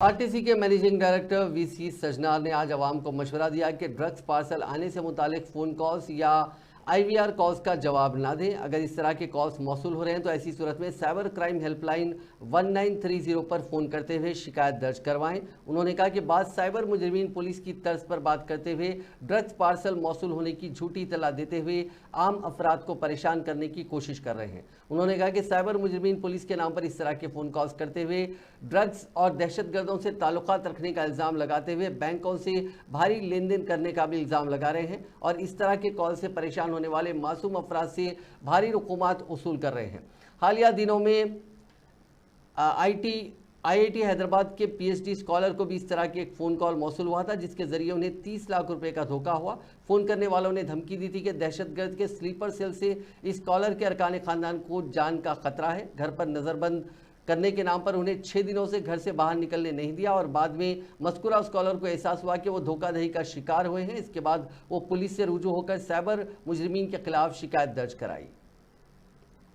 RTC के managing director VC Sajjanar ने आज अवाम को मशवरा दिया कि ड्रग्स पार्सल आने से मुतालिक फ़ोन कॉल्स या आईवीआर कॉल्स का जवाब ना दें। अगर इस तरह के कॉल्स मौसूल हो रहे हैं तो ऐसी सूरत में साइबर क्राइम हेल्पलाइन 1930 पर फ़ोन करते हुए शिकायत दर्ज करवाएं। उन्होंने कहा कि बाद साइबर मुजरिमीन पुलिस की तर्ज पर बात करते हुए ड्रग्स पार्सल मौसूल होने की झूठी इतला देते हुए आम अफराद को परेशान करने की कोशिश कर रहे हैं। उन्होंने कहा कि साइबर मुजरिमीन पुलिस के नाम पर इस तरह के फ़ोन कॉल्स करते हुए ड्रग्स और दहशतगर्दों से ताल्लुकात रखने का इल्ज़ाम लगाते हुए बैंकों से भारी लेन देन करने का भी इल्ज़ाम लगा रहे हैं और इस तरह के कॉल से परेशान होने वाले मासूम अफराद से भारी रकूमात वसूल कर रहे हैं। हालिया दिनों में आईआईटी हैदराबाद के पीएचडी स्कॉलर को भी इस तरह के एक फ़ोन कॉल मौसूल हुआ था, जिसके ज़रिए उन्हें 30 लाख रुपए का धोखा हुआ। फ़ोन करने वालों ने धमकी दी थी कि दहशतगर्द के स्लीपर सेल से इस स्कॉलर के अरकान ख़ानदान को जान का ख़तरा है। घर पर नज़रबंद करने के नाम पर उन्हें 6 दिनों से घर से बाहर निकलने नहीं दिया और बाद में मज़कूरा स्कॉलर को एहसास हुआ कि वो धोखाधड़ी का शिकार हुए हैं। इसके बाद वो पुलिस से रुजू होकर साइबर मुजरिमीन के खिलाफ शिकायत दर्ज कराई।